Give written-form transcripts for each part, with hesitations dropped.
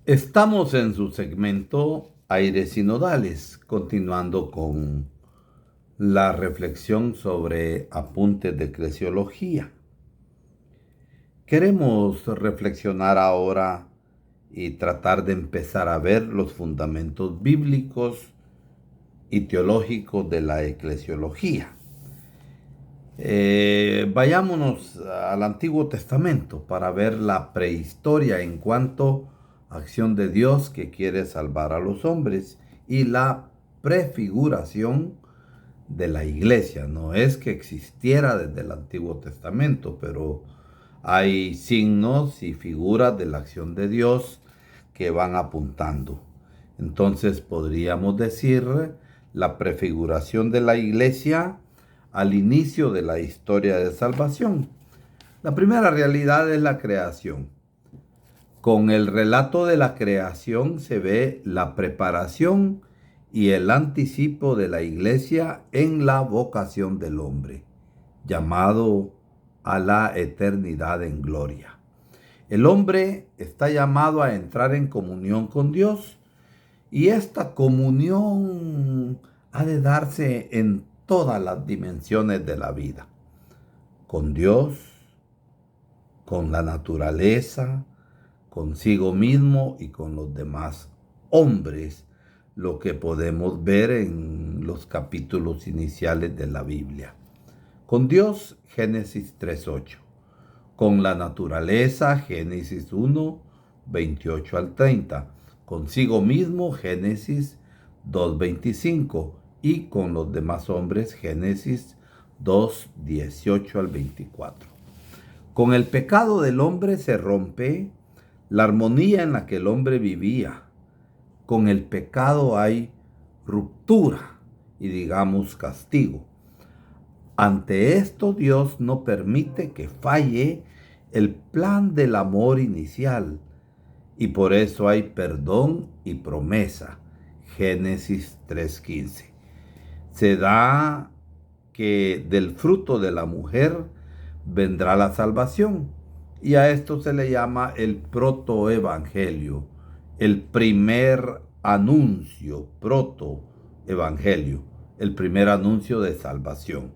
Estamos en su segmento Aires Sinodales, continuando con la reflexión sobre apuntes de eclesiología. Queremos reflexionar ahora y tratar de empezar a ver los fundamentos bíblicos y teológicos de la eclesiología. Vayámonos al Antiguo Testamento para ver la prehistoria en cuanto a acción de Dios que quiere salvar a los hombres y la prefiguración de la iglesia. No es que existiera desde el Antiguo Testamento, pero hay signos y figuras de la acción de Dios que van apuntando. Entonces podríamos decir la prefiguración de la iglesia al inicio de la historia de salvación. La primera realidad es la creación. Con el relato de la creación se ve la preparación y el anticipo de la iglesia en la vocación del hombre, llamado a la eternidad en gloria. El hombre está llamado a entrar en comunión con Dios y esta comunión ha de darse en todas las dimensiones de la vida, con Dios, con la naturaleza, consigo mismo y con los demás hombres, lo que podemos ver en los capítulos iniciales de la Biblia. Con Dios, Génesis 3:8. Con la naturaleza, Génesis 1, 28 al 30. Consigo mismo, Génesis 2:25. Y con los demás hombres, Génesis 2, 18 al 24. Con el pecado del hombre se rompe la armonía en la que el hombre vivía. Con el pecado hay ruptura y digamos castigo. Ante esto Dios no permite que falle el plan del amor inicial y por eso hay perdón y promesa. Génesis 3:15. Se da que del fruto de la mujer vendrá la salvación y a esto se le llama el protoevangelio, el primer anuncio, protoevangelio, el primer anuncio de salvación.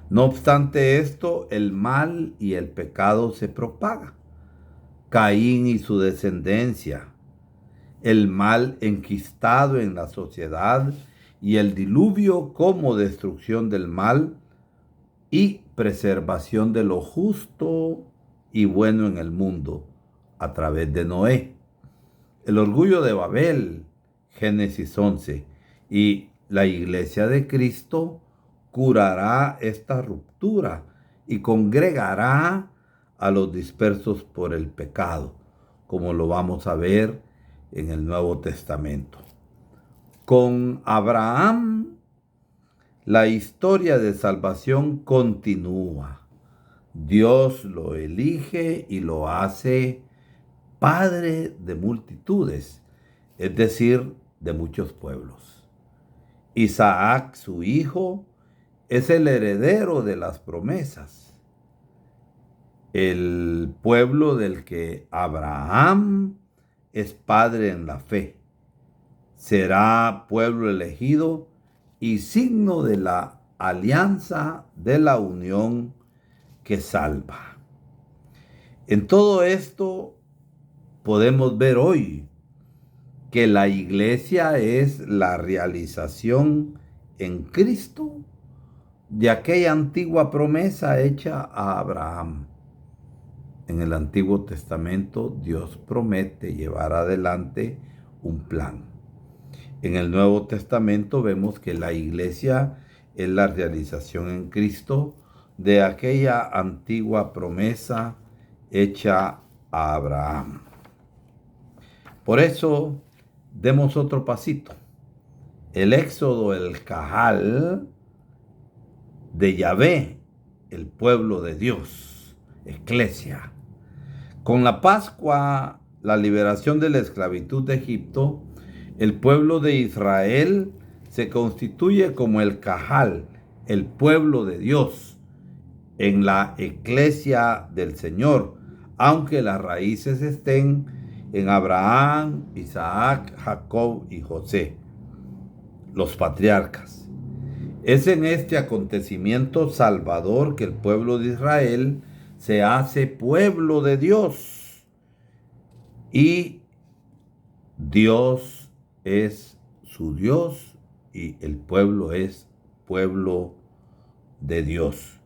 No obstante esto, el mal y el pecado se propagan. Caín y su descendencia, el mal enquistado en la sociedad y el diluvio como destrucción del mal y preservación de lo justo y bueno en el mundo a través de Noé. El orgullo de Babel, Génesis 11, y la iglesia de Cristo curará esta ruptura y congregará a los dispersos por el pecado, como lo vamos a ver en el Nuevo Testamento. Con Abraham, la historia de salvación continúa. Dios lo elige y lo hace padre de multitudes, es decir, de muchos pueblos. Isaac, su hijo, es el heredero de las promesas. El pueblo del que Abraham es padre en la fe. Será pueblo elegido y signo de la alianza de la unión que salva. En todo esto podemos ver hoy que la iglesia es la realización en Cristo de aquella antigua promesa hecha a Abraham. En el Antiguo Testamento Dios promete llevar adelante un plan. En el Nuevo Testamento vemos que la iglesia es la realización en Cristo de aquella antigua promesa hecha a Abraham. Por eso, demos otro pasito. El éxodo, el Cajal de Yahvé, el pueblo de Dios, Eclesia. Con la Pascua, la liberación de la esclavitud de Egipto, el pueblo de Israel se constituye como el Cajal, el pueblo de Dios, en la Eclesia del Señor, aunque las raíces estén en Abraham, Isaac, Jacob y José, los patriarcas. Es en este acontecimiento salvador que el pueblo de Israel se hace pueblo de Dios y Dios es su Dios y el pueblo es pueblo de Dios.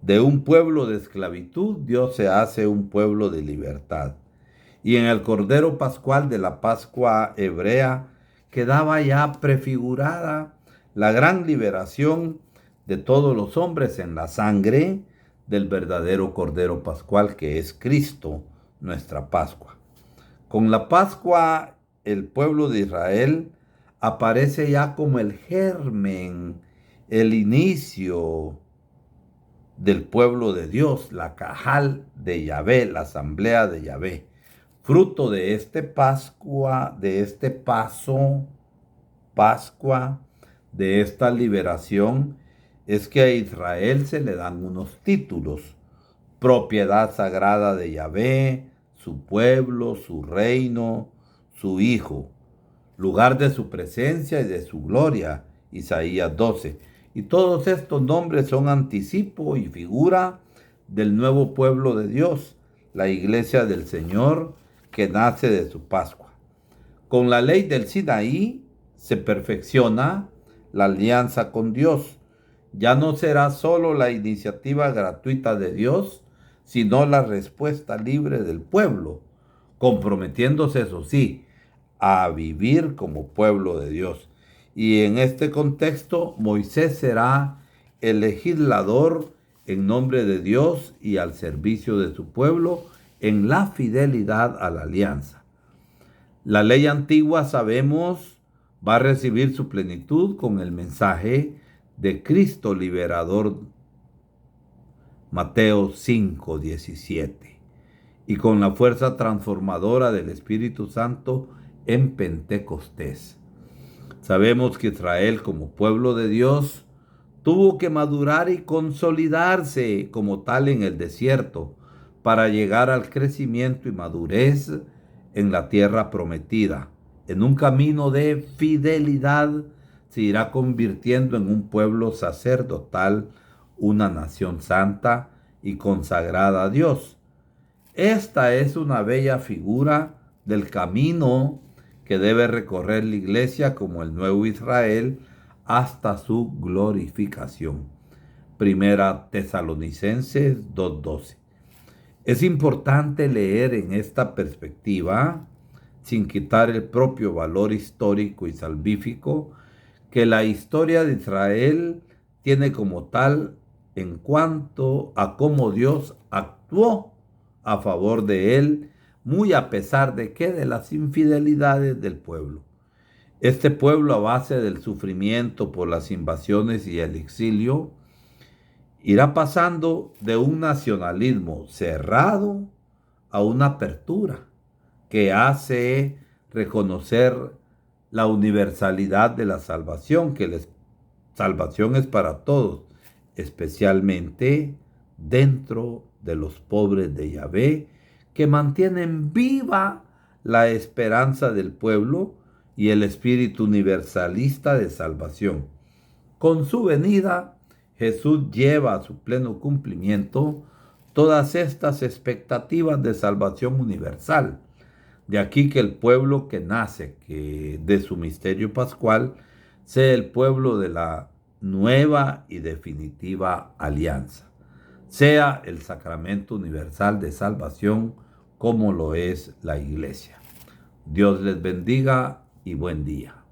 De un pueblo de esclavitud, Dios se hace un pueblo de libertad. Y en el Cordero Pascual de la Pascua hebrea quedaba ya prefigurada la gran liberación de todos los hombres en la sangre del verdadero Cordero Pascual que es Cristo, nuestra Pascua. Con la Pascua, el pueblo de Israel aparece ya como el germen, el inicio del pueblo de Dios, la Cajal de Yahvé, la asamblea de Yahvé. Fruto de este Pascua, de este paso, Pascua, de esta liberación, es que a Israel se le dan unos títulos: propiedad sagrada de Yahvé, su pueblo, su reino, su hijo, lugar de su presencia y de su gloria, Isaías 12. Y todos estos nombres son anticipo y figura del nuevo pueblo de Dios, la iglesia del Señor que nace de su Pascua. Con la ley del Sinaí se perfecciona la alianza con Dios. Ya no será solo la iniciativa gratuita de Dios, sino la respuesta libre del pueblo, comprometiéndose, eso sí, a vivir como pueblo de Dios. Y en este contexto, Moisés será el legislador en nombre de Dios y al servicio de su pueblo en la fidelidad a la alianza. La ley antigua, sabemos, va a recibir su plenitud con el mensaje de Cristo liberador, Mateo 5:17, y con la fuerza transformadora del Espíritu Santo en Pentecostés. Sabemos que Israel, como pueblo de Dios, tuvo que madurar y consolidarse como tal en el desierto para llegar al crecimiento y madurez en la tierra prometida. En un camino de fidelidad se irá convirtiendo en un pueblo sacerdotal, una nación santa y consagrada a Dios. Esta es una bella figura del camino que debe recorrer la iglesia como el nuevo Israel hasta su glorificación. Primera Tesalonicenses 2:12. Es importante leer en esta perspectiva, sin quitar el propio valor histórico y salvífico, que la historia de Israel tiene como tal en cuanto a cómo Dios actuó a favor de él, muy a pesar de que de las infidelidades del pueblo. Este pueblo, a base del sufrimiento por las invasiones y el exilio, irá pasando de un nacionalismo cerrado a una apertura que hace reconocer la universalidad de la salvación, que la salvación es para todos, especialmente dentro de los pobres de Yahvé, que mantienen viva la esperanza del pueblo y el espíritu universalista de salvación. Con su venida, Jesús lleva a su pleno cumplimiento todas estas expectativas de salvación universal. De aquí que el pueblo que nace de su misterio pascual sea el pueblo de la nueva y definitiva alianza, sea el sacramento universal de salvación como lo es la iglesia. Dios les bendiga y buen día.